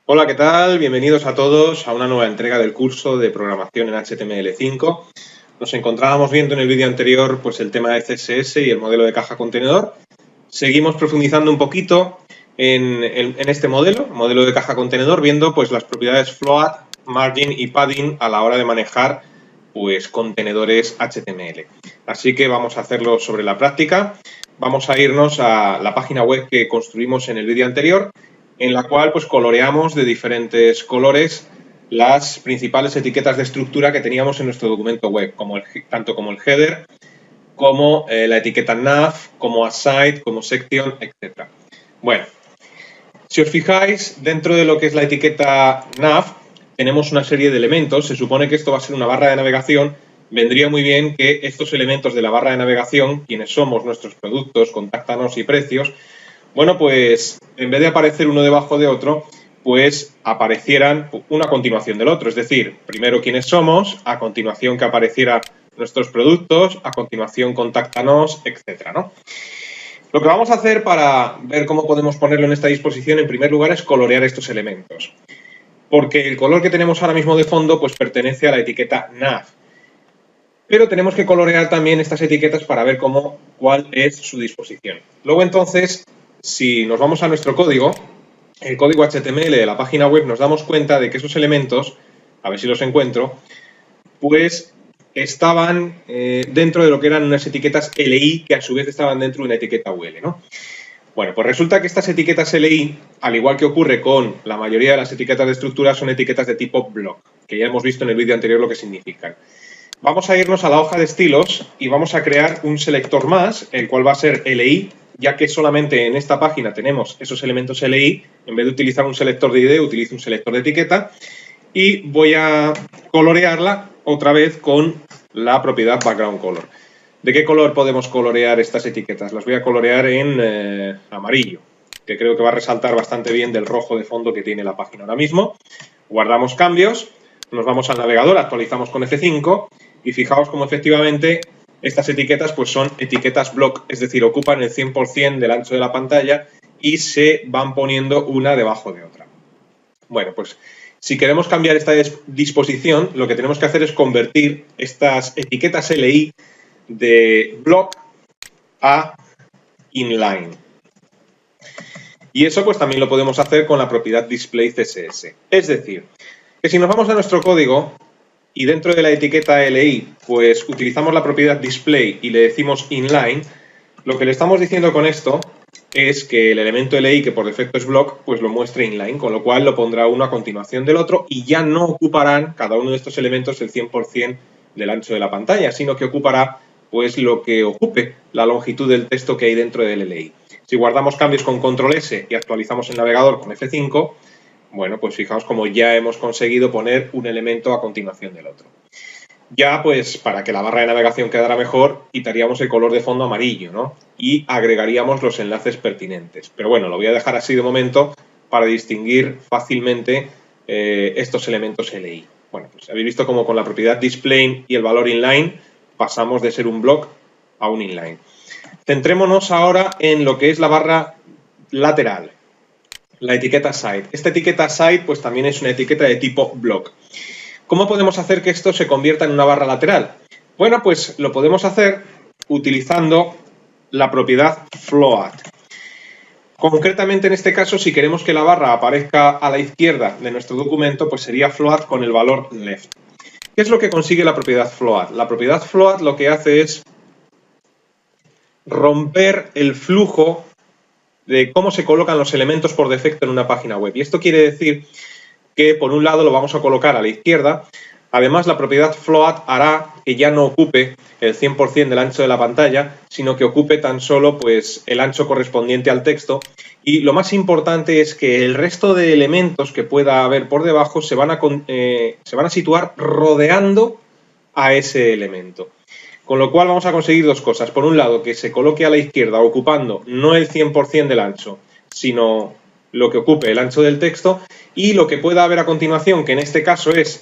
Hola, ¿qué tal? Bienvenidos a todos a una nueva entrega del curso de programación en HTML5. Nos encontrábamos viendo en el vídeo anterior pues, el tema de CSS y el modelo de caja contenedor. Seguimos profundizando un poquito en este modelo de caja contenedor, viendo pues, las propiedades float, margin y padding a la hora de manejar pues, contenedores HTML. Así que vamos a hacerlo sobre la práctica. Vamos a irnos a la página web que construimos en el vídeo anterior, en la cual pues coloreamos de diferentes colores las principales etiquetas de estructura que teníamos en nuestro documento web, tanto como el header, como la etiqueta nav, como aside, como section, etc. Bueno, si os fijáis, dentro de lo que es la etiqueta nav, tenemos una serie de elementos. Se supone que esto va a ser una barra de navegación. Vendría muy bien que estos elementos de la barra de navegación, quienes somos nuestros productos, contáctanos y precios, bueno, pues en vez de aparecer uno debajo de otro, pues aparecieran una a continuación del otro. Es decir, primero quiénes somos, a continuación que aparecieran nuestros productos, a continuación contáctanos, etcétera, ¿no? Lo que vamos a hacer para ver cómo podemos ponerlo en esta disposición, en primer lugar, es colorear estos elementos. Porque el color que tenemos ahora mismo de fondo, pues pertenece a la etiqueta nav. Pero tenemos que colorear también estas etiquetas para ver cuál es su disposición. Luego, entonces, si nos vamos a nuestro código, el código HTML de la página web, nos damos cuenta de que esos elementos, a ver si los encuentro, pues estaban dentro de lo que eran unas etiquetas LI que a su vez estaban dentro de una etiqueta UL, ¿no? Bueno, pues resulta que estas etiquetas LI, al igual que ocurre con la mayoría de las etiquetas de estructura, son etiquetas de tipo block, que ya hemos visto en el vídeo anterior lo que significan. Vamos a irnos a la hoja de estilos y vamos a crear un selector más, el cual va a ser LI, ya que solamente en esta página tenemos esos elementos LI. En vez de utilizar un selector de ID, utilizo un selector de etiqueta y voy a colorearla otra vez con la propiedad background color. ¿De qué color podemos colorear estas etiquetas? Las voy a colorear en amarillo, que creo que va a resaltar bastante bien del rojo de fondo que tiene la página ahora mismo. Guardamos cambios, nos vamos al navegador, actualizamos con F5 y fijaos cómo efectivamente estas etiquetas pues son etiquetas block, es decir, ocupan el 100% del ancho de la pantalla y se van poniendo una debajo de otra. Bueno, pues si queremos cambiar esta disposición, lo que tenemos que hacer es convertir estas etiquetas LI de block a inline. Y eso pues también lo podemos hacer con la propiedad display CSS. Es decir, que si nos vamos a nuestro código y dentro de la etiqueta LI pues utilizamos la propiedad display y le decimos inline, lo que le estamos diciendo con esto es que el elemento LI, que por defecto es block, pues lo muestre inline, con lo cual lo pondrá uno a continuación del otro y ya no ocuparán cada uno de estos elementos el 100% del ancho de la pantalla, sino que ocupará pues lo que ocupe la longitud del texto que hay dentro del LI. Si guardamos cambios con control S y actualizamos el navegador con F5, bueno, pues fijaos como ya hemos conseguido poner un elemento a continuación del otro. Ya, pues, para que la barra de navegación quedara mejor, quitaríamos el color de fondo amarillo, ¿no? Y agregaríamos los enlaces pertinentes. Pero bueno, lo voy a dejar así de momento para distinguir fácilmente estos elementos LI. Bueno, pues habéis visto cómo con la propiedad display y el valor inline pasamos de ser un block a un inline. Centrémonos ahora en lo que es la barra lateral, la etiqueta side. Esta etiqueta side pues también es una etiqueta de tipo block. ¿Cómo podemos hacer que esto se convierta en una barra lateral? Bueno, pues lo podemos hacer utilizando la propiedad float. Concretamente en este caso, si queremos que la barra aparezca a la izquierda de nuestro documento, pues sería float con el valor left. ¿Qué es lo que consigue la propiedad float? La propiedad float lo que hace es romper el flujo de cómo se colocan los elementos por defecto en una página web. Y esto quiere decir que por un lado lo vamos a colocar a la izquierda. Además, la propiedad float hará que ya no ocupe el 100% del ancho de la pantalla, sino que ocupe tan solo pues, el ancho correspondiente al texto. Y lo más importante es que el resto de elementos que pueda haber por debajo se van a situar rodeando a ese elemento. Con lo cual vamos a conseguir dos cosas. Por un lado, que se coloque a la izquierda ocupando no el 100% del ancho, sino lo que ocupe el ancho del texto, y lo que pueda haber a continuación, que en este caso es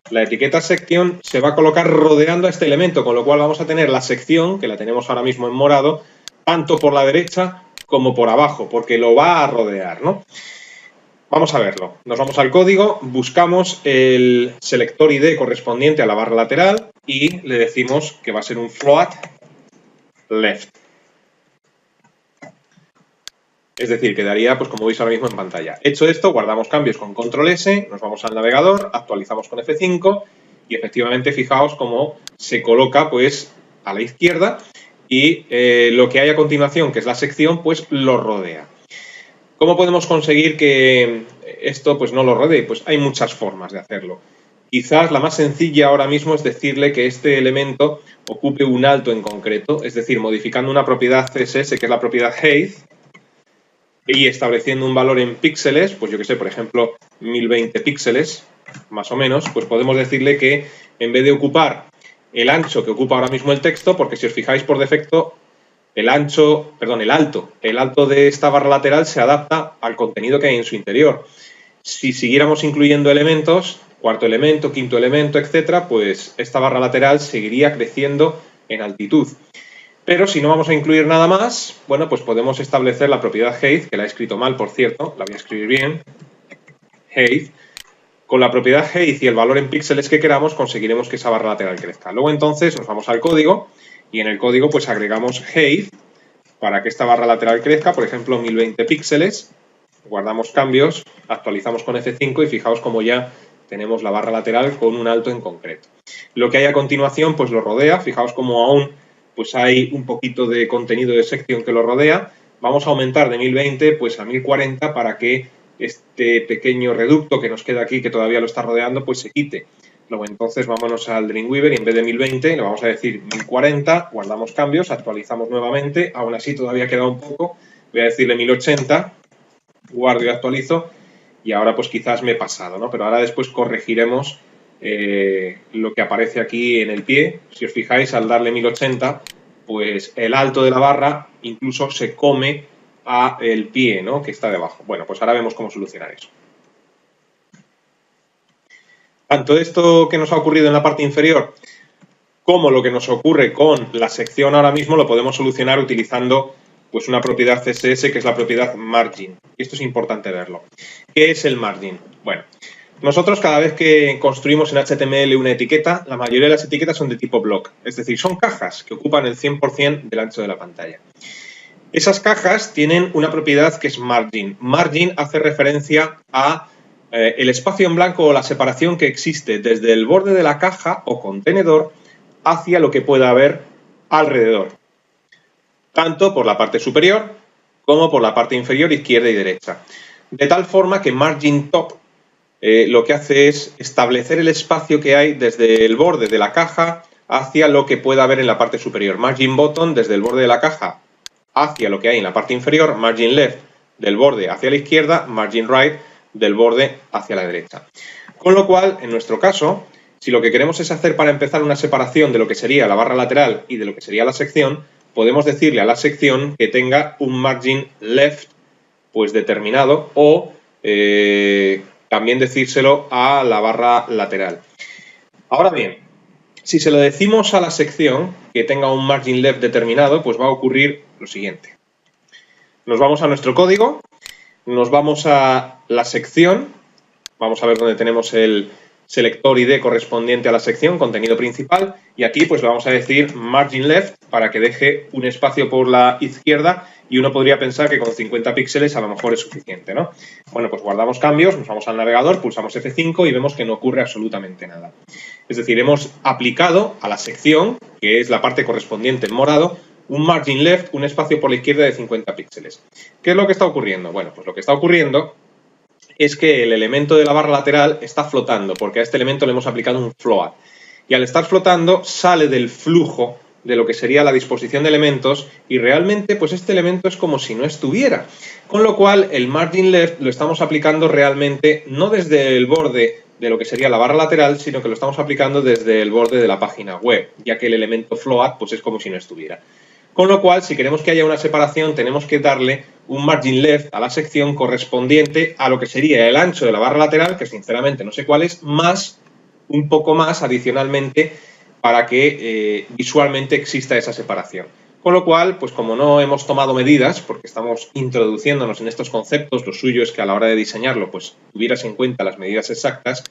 la etiqueta sección, se va a colocar rodeando a este elemento, con lo cual vamos a tener la sección, que la tenemos ahora mismo en morado, tanto por la derecha como por abajo, porque lo va a rodear, ¿no? Vamos a verlo. Nos vamos al código, buscamos el selector ID correspondiente a la barra lateral y le decimos que va a ser un float left. Es decir, quedaría, pues como veis ahora mismo en pantalla. Hecho esto, guardamos cambios con control S, nos vamos al navegador, actualizamos con F5 y efectivamente fijaos cómo se coloca pues a la izquierda y lo que hay a continuación, que es la sección, pues lo rodea. ¿Cómo podemos conseguir que esto pues no lo rodee? Pues hay muchas formas de hacerlo. Quizás la más sencilla ahora mismo es decirle que este elemento ocupe un alto en concreto, es decir, modificando una propiedad CSS que es la propiedad height y estableciendo un valor en píxeles, pues yo que sé, por ejemplo, 1020 píxeles, más o menos, pues podemos decirle que en vez de ocupar el ancho que ocupa ahora mismo el texto, porque si os fijáis por defecto, el alto de esta barra lateral se adapta al contenido que hay en su interior. Si siguiéramos incluyendo elementos, cuarto elemento, quinto elemento, etcétera, pues esta barra lateral seguiría creciendo en altitud. Pero si no vamos a incluir nada más, bueno, pues podemos establecer la propiedad height, que la he escrito mal, por cierto, la voy a escribir bien, height. Con la propiedad height y el valor en píxeles que queramos, conseguiremos que esa barra lateral crezca. Luego entonces nos vamos al código y en el código pues agregamos height para que esta barra lateral crezca, por ejemplo, 1020 píxeles. Guardamos cambios, actualizamos con F5 y fijaos como ya tenemos la barra lateral con un alto en concreto. Lo que hay a continuación pues lo rodea, fijaos como aún pues hay un poquito de contenido de sección que lo rodea. Vamos a aumentar de 1020 pues a 1040 para que este pequeño reducto que nos queda aquí, que todavía lo está rodeando, pues se quite. Luego entonces vámonos al Dreamweaver y en vez de 1020 le vamos a decir 1040, guardamos cambios, actualizamos nuevamente, aún así todavía queda un poco, voy a decirle 1080, guardo y actualizo y ahora pues quizás me he pasado, ¿no? Pero ahora después corregiremos lo que aparece aquí en el pie. Si os fijáis, al darle 1080, pues el alto de la barra incluso se come a el pie, ¿no?, que está debajo. Bueno, pues ahora vemos cómo solucionar eso. Tanto esto que nos ha ocurrido en la parte inferior como lo que nos ocurre con la sección ahora mismo lo podemos solucionar utilizando pues una propiedad CSS que es la propiedad margin. Y esto es importante verlo. ¿Qué es el margin? Bueno, nosotros cada vez que construimos en HTML una etiqueta, la mayoría de las etiquetas son de tipo block, es decir, son cajas que ocupan el 100% del ancho de la pantalla. Esas cajas tienen una propiedad que es margin. Margin hace referencia a el espacio en blanco o la separación que existe desde el borde de la caja o contenedor hacia lo que pueda haber alrededor, tanto por la parte superior como por la parte inferior, izquierda y derecha. De tal forma que margin top lo que hace es establecer el espacio que hay desde el borde de la caja hacia lo que pueda haber en la parte superior. Margin bottom desde el borde de la caja hacia lo que hay en la parte inferior. Margin left del borde hacia la izquierda. Margin right del borde hacia la derecha. Con lo cual, en nuestro caso, si lo que queremos es hacer para empezar una separación de lo que sería la barra lateral y de lo que sería la sección, podemos decirle a la sección que tenga un margin left pues determinado o también decírselo a la barra lateral. Ahora bien, si se lo decimos a la sección que tenga un margin left determinado, pues va a ocurrir lo siguiente. Nos vamos a nuestro código, nos vamos a la sección, vamos a ver dónde tenemos el selector ID correspondiente a la sección, contenido principal, y aquí pues le vamos a decir margin left para que deje un espacio por la izquierda y uno podría pensar que con 50 píxeles a lo mejor es suficiente, ¿no? Bueno, pues guardamos cambios, nos vamos al navegador, pulsamos F5 y vemos que no ocurre absolutamente nada. Es decir, hemos aplicado a la sección, que es la parte correspondiente en morado, un margin left, un espacio por la izquierda de 50 píxeles. ¿Qué es lo que está ocurriendo? Bueno, pues lo que está ocurriendo es que el elemento de la barra lateral está flotando, porque a este elemento le hemos aplicado un float. Y al estar flotando, sale del flujo de lo que sería la disposición de elementos y realmente pues este elemento es como si no estuviera. Con lo cual, el margin left lo estamos aplicando realmente no desde el borde de lo que sería la barra lateral, sino que lo estamos aplicando desde el borde de la página web, ya que el elemento float pues es como si no estuviera. Con lo cual, si queremos que haya una separación, tenemos que darle un margin left a la sección correspondiente a lo que sería el ancho de la barra lateral, que sinceramente no sé cuál es, más un poco más adicionalmente para que visualmente exista esa separación. Con lo cual, pues como no hemos tomado medidas, porque estamos introduciéndonos en estos conceptos, lo suyo es que a la hora de diseñarlo, pues tuvieras en cuenta las medidas exactas,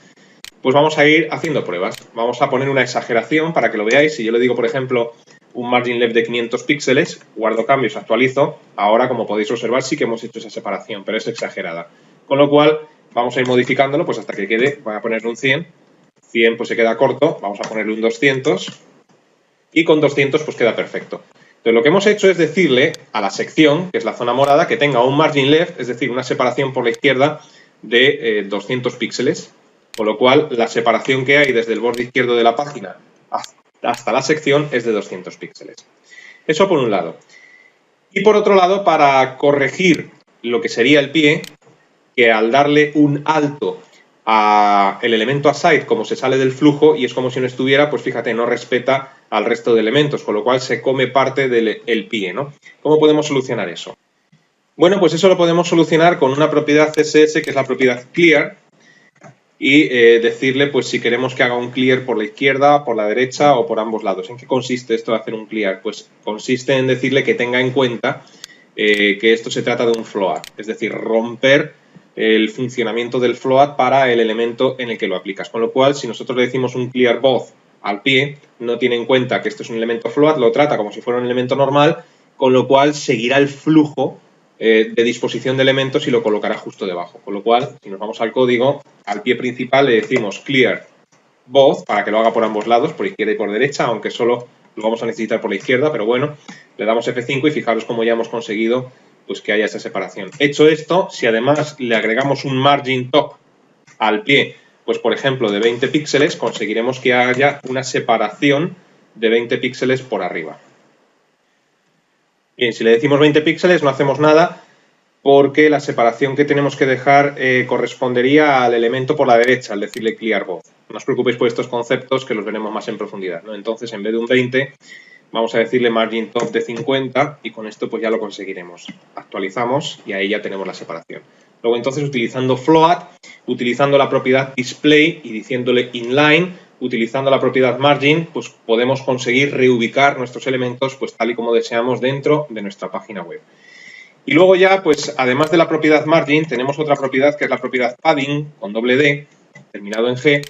pues vamos a ir haciendo pruebas. Vamos a poner una exageración para que lo veáis. Si yo le digo, por ejemplo, un margin left de 500 píxeles, guardo cambios, actualizo. Ahora, como podéis observar, sí que hemos hecho esa separación, pero es exagerada. Con lo cual, vamos a ir modificándolo pues hasta que quede, voy a ponerle un 100. 100 pues se queda corto, vamos a ponerle un 200. Y con 200 pues queda perfecto. Entonces, lo que hemos hecho es decirle a la sección, que es la zona morada, que tenga un margin left, es decir, una separación por la izquierda de 200 píxeles. Con lo cual, la separación que hay desde el borde izquierdo de la página hasta la sección es de 200 píxeles. Eso por un lado. Y por otro lado, para corregir lo que sería el pie, que al darle un alto al elemento aside, como se sale del flujo y es como si no estuviera, pues fíjate, no respeta al resto de elementos, con lo cual se come parte del pie, ¿no? ¿Cómo podemos solucionar eso? Bueno, pues eso lo podemos solucionar con una propiedad CSS que es la propiedad clear y decirle pues si queremos que haga un clear por la izquierda, por la derecha o por ambos lados. ¿En qué consiste esto de hacer un clear? Pues consiste en decirle que tenga en cuenta que esto se trata de un float, es decir, romper el funcionamiento del float para el elemento en el que lo aplicas. Con lo cual, si nosotros le decimos un clear both al pie, no tiene en cuenta que esto es un elemento float, lo trata como si fuera un elemento normal, con lo cual seguirá el flujo de disposición de elementos y lo colocará justo debajo. Con lo cual, si nos vamos al código, al pie principal le decimos clear both para que lo haga por ambos lados, por izquierda y por derecha, aunque solo lo vamos a necesitar por la izquierda, pero bueno, le damos F5 y fijaros cómo ya hemos conseguido pues que haya esa separación. Hecho esto, si además le agregamos un margin top al pie, pues por ejemplo de 20 píxeles, conseguiremos que haya una separación de 20 píxeles por arriba. Bien, si le decimos 20 píxeles no hacemos nada porque la separación que tenemos que dejar correspondería al elemento por la derecha, al decirle clear both. No os preocupéis por estos conceptos que los veremos más en profundidad, ¿no? Entonces, en vez de un 20, vamos a decirle margin top de 50 y con esto pues ya lo conseguiremos. Actualizamos y ahí ya tenemos la separación. Luego entonces utilizando float, utilizando la propiedad display y diciéndole inline, utilizando la propiedad margin, pues podemos conseguir reubicar nuestros elementos pues tal y como deseamos dentro de nuestra página web. Y luego ya, pues además de la propiedad margin, tenemos otra propiedad que es la propiedad padding con doble D, terminado en G,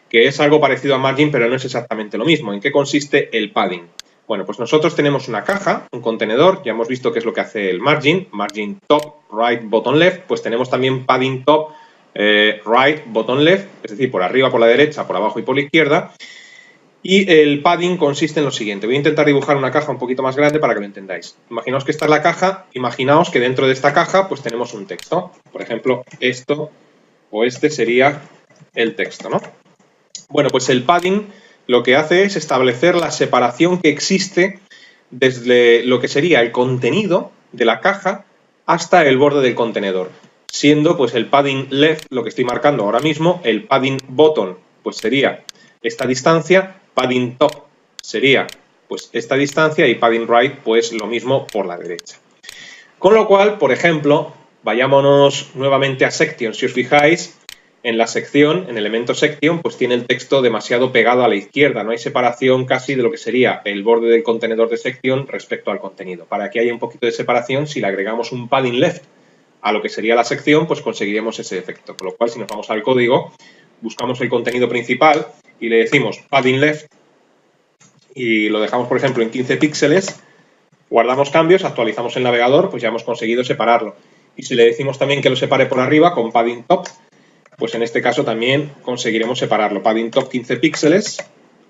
que es algo parecido a margin, pero no es exactamente lo mismo. ¿En qué consiste el padding? Bueno, pues nosotros tenemos una caja, un contenedor, ya hemos visto qué es lo que hace el margin top, right, bottom, left, pues tenemos también padding top, right, bottom, left, es decir, por arriba, por la derecha, por abajo y por la izquierda. Y el padding consiste en lo siguiente. Voy a intentar dibujar una caja un poquito más grande para que lo entendáis. Imaginaos que esta es la caja, imaginaos que dentro de esta caja pues tenemos un texto. Por ejemplo, esto o este sería el texto, ¿no? Bueno, pues el padding lo que hace es establecer la separación que existe desde lo que sería el contenido de la caja hasta el borde del contenedor, siendo pues el padding left lo que estoy marcando ahora mismo, el padding bottom pues sería esta distancia, padding top sería pues esta distancia y padding right pues lo mismo por la derecha. Con lo cual, por ejemplo, vayámonos nuevamente a section, si os fijáis, en la sección, en elemento section, pues tiene el texto demasiado pegado a la izquierda, no hay separación casi de lo que sería el borde del contenedor de sección respecto al contenido. Para que haya un poquito de separación, si le agregamos un padding left a lo que sería la sección, pues conseguiremos ese efecto. Con lo cual, si nos vamos al código, buscamos el contenido principal y le decimos padding left y lo dejamos, por ejemplo, en 15 píxeles, guardamos cambios, actualizamos el navegador, pues ya hemos conseguido separarlo. Y si le decimos también que lo separe por arriba con padding top, pues en este caso también conseguiremos separarlo. Padding top 15 píxeles,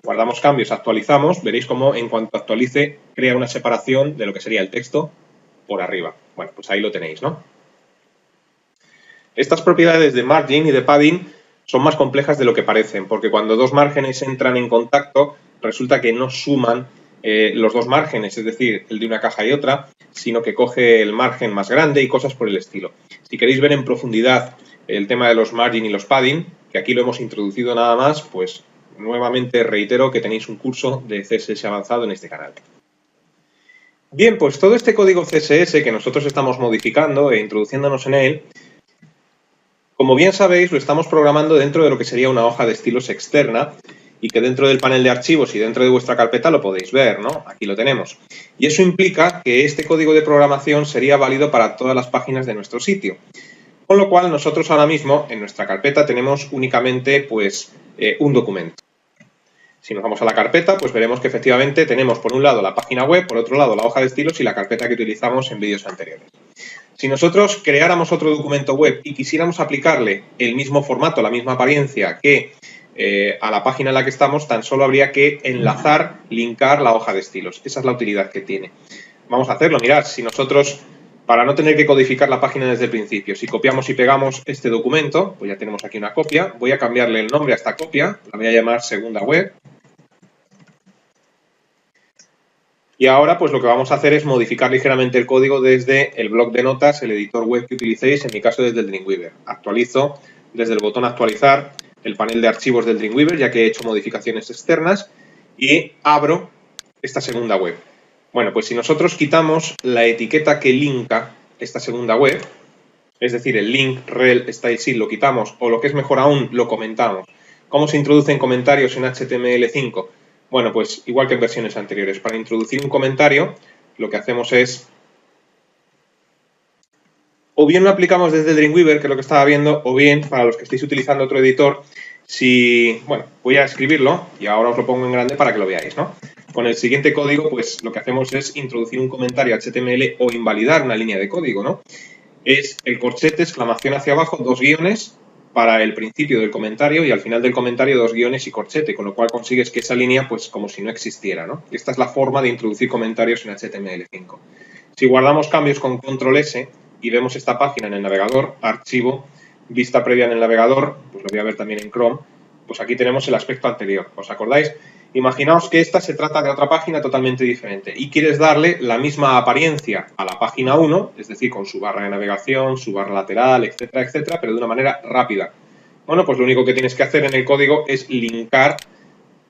guardamos cambios, actualizamos, veréis cómo en cuanto actualice crea una separación de lo que sería el texto por arriba. Bueno, pues ahí lo tenéis, ¿no? Estas propiedades de margin y de padding son más complejas de lo que parecen, porque cuando dos márgenes entran en contacto, resulta que no suman los dos márgenes, es decir, el de una caja y otra, sino que coge el margen más grande y cosas por el estilo. Si queréis ver en profundidad el tema de los margin y los padding, que aquí lo hemos introducido nada más, pues nuevamente reitero que tenéis un curso de CSS avanzado en este canal. Bien, pues todo este código CSS que nosotros estamos modificando e introduciéndonos en él, como bien sabéis, lo estamos programando dentro de lo que sería una hoja de estilos externa y que dentro del panel de archivos y dentro de vuestra carpeta lo podéis ver, ¿no? Aquí lo tenemos. Y eso implica que este código de programación sería válido para todas las páginas de nuestro sitio. Con lo cual, nosotros ahora mismo en nuestra carpeta tenemos únicamente pues, un documento. Si nos vamos a la carpeta, pues veremos que efectivamente tenemos por un lado la página web, por otro lado la hoja de estilos y la carpeta que utilizamos en vídeos anteriores. Si nosotros creáramos otro documento web y quisiéramos aplicarle el mismo formato, la misma apariencia que a la página en la que estamos, tan solo habría que enlazar, linkar la hoja de estilos. Esa es la utilidad que tiene. Vamos a hacerlo. Mirad, si nosotros, para no tener que codificar la página desde el principio, si copiamos y pegamos este documento, pues ya tenemos aquí una copia, voy a cambiarle el nombre a esta copia, la voy a llamar segunda web. Y ahora pues lo que vamos a hacer es modificar ligeramente el código desde el bloc de notas, el editor web que utilicéis, en mi caso desde el Dreamweaver. Actualizo desde el botón actualizar el panel de archivos del Dreamweaver, ya que he hecho modificaciones externas, y abro esta segunda web. Bueno, pues si nosotros quitamos la etiqueta que linka esta segunda web, es decir, el link rel style sheet lo quitamos, o lo que es mejor aún, lo comentamos. ¿Cómo se introducen comentarios en HTML5? Bueno, pues igual que en versiones anteriores, para introducir un comentario, lo que hacemos es, o bien lo aplicamos desde Dreamweaver, que es lo que estaba viendo, o bien, para los que estéis utilizando otro editor, bueno, voy a escribirlo y ahora os lo pongo en grande para que lo veáis, ¿no? Con el siguiente código, pues lo que hacemos es introducir un comentario HTML o invalidar una línea de código, ¿no? Es el corchete, exclamación hacia abajo, 2 guiones, para el principio del comentario y al final del comentario 2 guiones y corchete, con lo cual consigues que esa línea, pues como si no existiera, ¿no? Esta es la forma de introducir comentarios en HTML5. Si guardamos cambios con Control S y vemos esta página en el navegador, archivo, vista previa en el navegador, pues lo voy a ver también en Chrome, pues aquí tenemos el aspecto anterior. ¿Os acordáis? Imaginaos que esta se trata de otra página totalmente diferente y quieres darle la misma apariencia a la página 1, es decir, con su barra de navegación, su barra lateral, etcétera, etcétera, pero de una manera rápida. Bueno, pues lo único que tienes que hacer en el código es linkar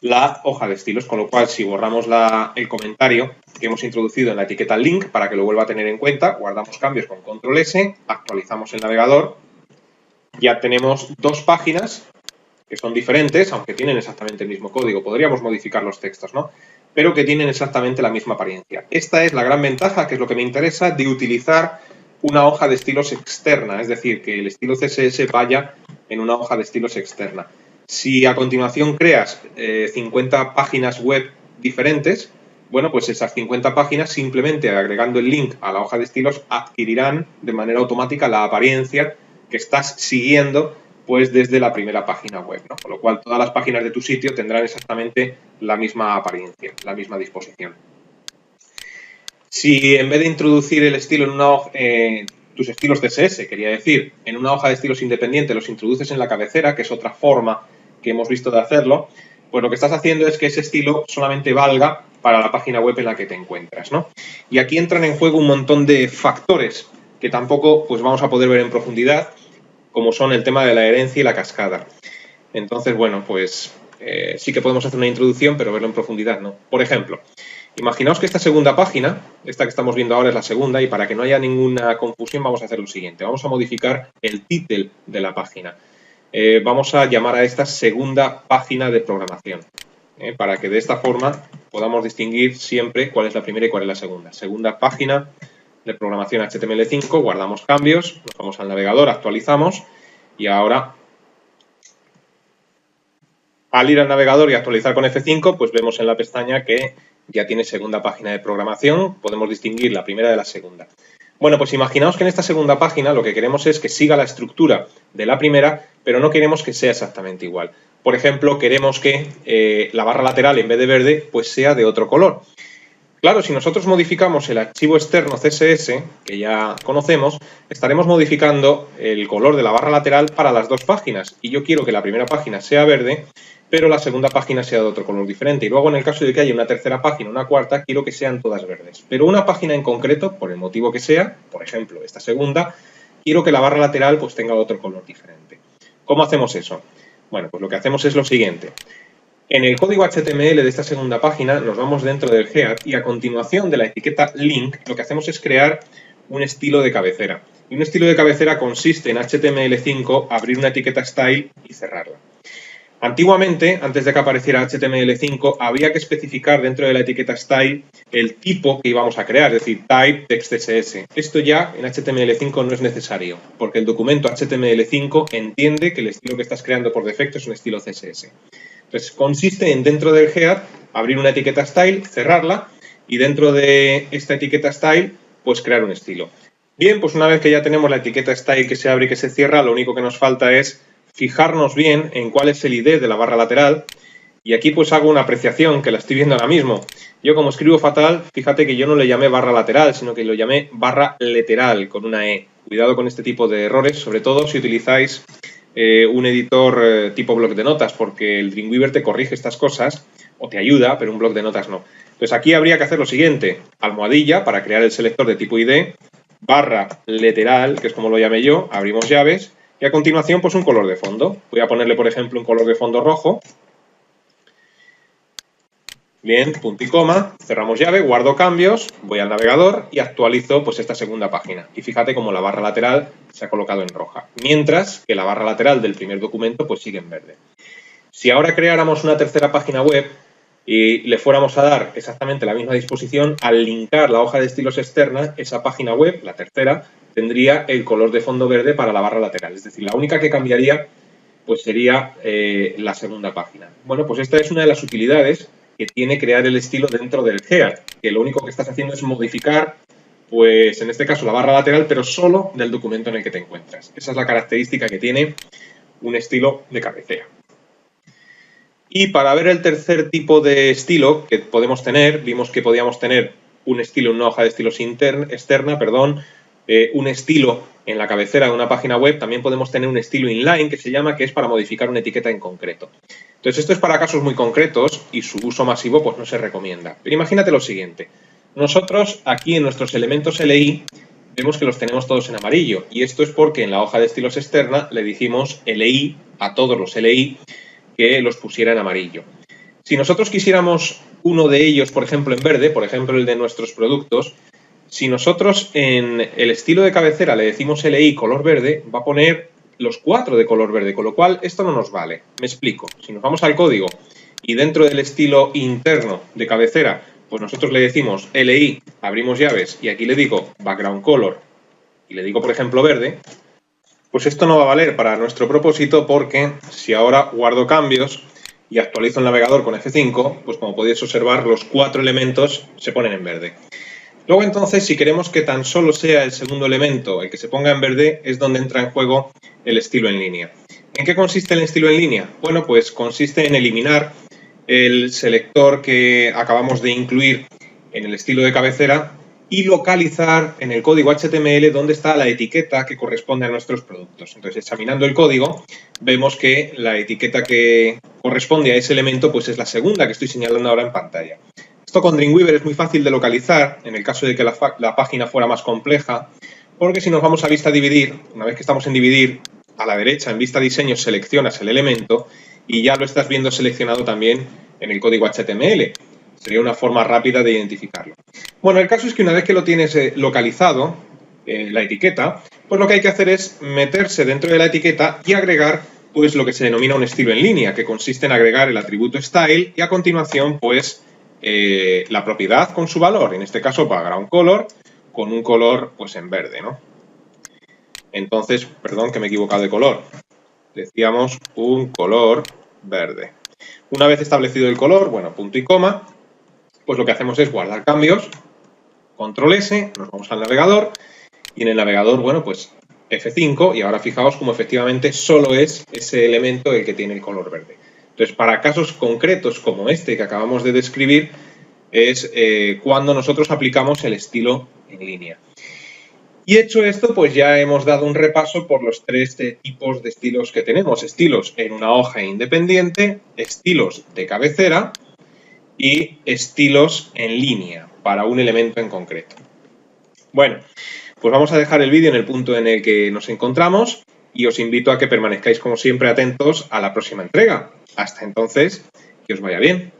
la hoja de estilos, con lo cual si borramos el comentario que hemos introducido en la etiqueta link para que lo vuelva a tener en cuenta, guardamos cambios con Control S, actualizamos el navegador, ya tenemos 2 páginas que son diferentes, aunque tienen exactamente el mismo código. Podríamos modificar los textos, ¿no? Pero que tienen exactamente la misma apariencia. Esta es la gran ventaja, que es lo que me interesa, de utilizar una hoja de estilos externa, es decir, que el estilo CSS vaya en una hoja de estilos externa. Si a continuación creas 50 páginas web diferentes, bueno, pues esas 50 páginas, simplemente agregando el link a la hoja de estilos, adquirirán de manera automática la apariencia que estás siguiendo pues desde la primera página web, ¿no? Con lo cual todas las páginas de tu sitio tendrán exactamente la misma apariencia, la misma disposición. Si en vez de introducir el estilo en una hoja, tus estilos CSS, quería decir, en una hoja de estilos independiente los introduces en la cabecera, que es otra forma que hemos visto de hacerlo, pues lo que estás haciendo es que ese estilo solamente valga para la página web en la que te encuentras, ¿no? Y aquí entran en juego un montón de factores que tampoco pues vamos a poder ver en profundidad, como son el tema de la herencia y la cascada. Entonces, bueno, pues sí que podemos hacer una introducción, pero verlo en profundidad, ¿no? Por ejemplo, imaginaos que esta segunda página, esta que estamos viendo ahora es la segunda, y para que no haya ninguna confusión vamos a hacer lo siguiente. Vamos a modificar el título de la página. Vamos a llamar a esta segunda página de programación, para que de esta forma podamos distinguir siempre cuál es la primera y cuál es la segunda. Segunda página de programación HTML5, guardamos cambios, nos vamos al navegador, actualizamos y ahora al ir al navegador y actualizar con F5, pues vemos en la pestaña que ya tiene segunda página de programación, podemos distinguir la primera de la segunda. Bueno, pues imaginaos que en esta segunda página lo que queremos es que siga la estructura de la primera, pero no queremos que sea exactamente igual. Por ejemplo, queremos que la barra lateral en vez de verde, pues sea de otro color. Claro, si nosotros modificamos el archivo externo CSS, que ya conocemos, estaremos modificando el color de la barra lateral para las 2 páginas. Y yo quiero que la primera página sea verde, pero la segunda página sea de otro color diferente. Y luego, en el caso de que haya una tercera página, una cuarta, quiero que sean todas verdes. Pero una página en concreto, por el motivo que sea, por ejemplo, esta segunda, quiero que la barra lateral pues tenga otro color diferente. ¿Cómo hacemos eso? Bueno, pues lo que hacemos es lo siguiente. En el código HTML de esta segunda página nos vamos dentro del head y a continuación de la etiqueta link lo que hacemos es crear un estilo de cabecera. Y un estilo de cabecera consiste en HTML5 abrir una etiqueta style y cerrarla. Antiguamente, antes de que apareciera HTML5, había que especificar dentro de la etiqueta style el tipo que íbamos a crear, es decir, type text CSS. Esto ya en HTML5 no es necesario, porque el documento HTML5 entiende que el estilo que estás creando por defecto es un estilo CSS. Entonces, consiste en dentro del head abrir una etiqueta style, cerrarla y dentro de esta etiqueta style, pues crear un estilo. Bien, pues una vez que ya tenemos la etiqueta style que se abre y que se cierra, lo único que nos falta es fijarnos bien en cuál es el ID de la barra lateral y aquí pues hago una apreciación que la estoy viendo ahora mismo. Yo como escribo fatal, fíjate que yo no le llamé barra lateral, sino que lo llamé barra lateral con una E. Cuidado con este tipo de errores, sobre todo si utilizáis un editor tipo bloc de notas, porque el Dreamweaver te corrige estas cosas o te ayuda, pero un bloc de notas no. Entonces aquí habría que hacer lo siguiente, almohadilla para crear el selector de tipo ID, barra lateral, que es como lo llamé yo, abrimos llaves, y a continuación pues un color de fondo. Voy a ponerle por ejemplo un color de fondo rojo. Bien, punto y coma, cerramos llave, guardo cambios, voy al navegador y actualizo pues esta segunda página. Y fíjate cómo la barra lateral se ha colocado en roja, mientras que la barra lateral del primer documento pues sigue en verde. Si ahora creáramos una tercera página web y le fuéramos a dar exactamente la misma disposición, al linkar la hoja de estilos externa, esa página web, la tercera, tendría el color de fondo verde para la barra lateral. Es decir, la única que cambiaría pues sería la segunda página. Bueno, pues esta es una de las utilidades que tiene crear el estilo dentro del head, que lo único que estás haciendo es modificar, pues en este caso la barra lateral, pero solo del documento en el que te encuentras. Esa es la característica que tiene un estilo de cabecera. Y para ver el tercer tipo de estilo que podemos tener, vimos que podíamos tener un estilo en una hoja de estilos externa, un estilo en la cabecera de una página web, también podemos tener un estilo inline que se llama, que es para modificar una etiqueta en concreto. Entonces esto es para casos muy concretos y su uso masivo pues no se recomienda. Pero imagínate lo siguiente, nosotros aquí en nuestros elementos LI vemos que los tenemos todos en amarillo y esto es porque en la hoja de estilos externa le dijimos LI a todos los LI que los pusiera en amarillo. Si nosotros quisiéramos uno de ellos, por ejemplo, en verde, por ejemplo el de nuestros productos, si nosotros en el estilo de cabecera le decimos LI color verde, va a poner los 4 de color verde, con lo cual esto no nos vale. Me explico. Si nos vamos al código y dentro del estilo interno de cabecera, pues nosotros le decimos LI, abrimos llaves y aquí le digo background color y le digo, por ejemplo, verde, pues esto no va a valer para nuestro propósito porque si ahora guardo cambios y actualizo el navegador con F5, pues como podéis observar, los 4 elementos se ponen en verde. Luego entonces, si queremos que tan solo sea el segundo elemento el que se ponga en verde, es donde entra en juego el estilo en línea. ¿En qué consiste el estilo en línea? Bueno, pues consiste en eliminar el selector que acabamos de incluir en el estilo de cabecera y localizar en el código HTML dónde está la etiqueta que corresponde a nuestros productos. Entonces, examinando el código, vemos que la etiqueta que corresponde a ese elemento pues es la segunda que estoy señalando ahora en pantalla. Esto con Dreamweaver es muy fácil de localizar en el caso de que la página fuera más compleja, porque si nos vamos a vista dividir, una vez que estamos en dividir, a la derecha en vista diseño seleccionas el elemento y ya lo estás viendo seleccionado también en el código HTML. Sería una forma rápida de identificarlo. Bueno, el caso es que una vez que lo tienes localizado, la etiqueta, pues lo que hay que hacer es meterse dentro de la etiqueta y agregar pues lo que se denomina un estilo en línea, que consiste en agregar el atributo style y a continuación pues la propiedad con su valor, en este caso background color, con un color pues en verde, ¿no? Entonces, perdón que me he equivocado de color, decíamos un color verde. Una vez establecido el color, bueno, punto y coma, pues lo que hacemos es guardar cambios, control S, nos vamos al navegador y en el navegador, bueno, pues F5 y ahora fijaos como efectivamente solo es ese elemento el que tiene el color verde. Entonces, para casos concretos como este que acabamos de describir, es cuando nosotros aplicamos el estilo en línea. Y hecho esto, pues ya hemos dado un repaso por los 3 tipos de estilos que tenemos. Estilos en una hoja independiente, estilos de cabecera y estilos en línea para un elemento en concreto. Bueno, pues vamos a dejar el vídeo en el punto en el que nos encontramos y os invito a que permanezcáis como siempre atentos a la próxima entrega. Hasta entonces, que os vaya bien.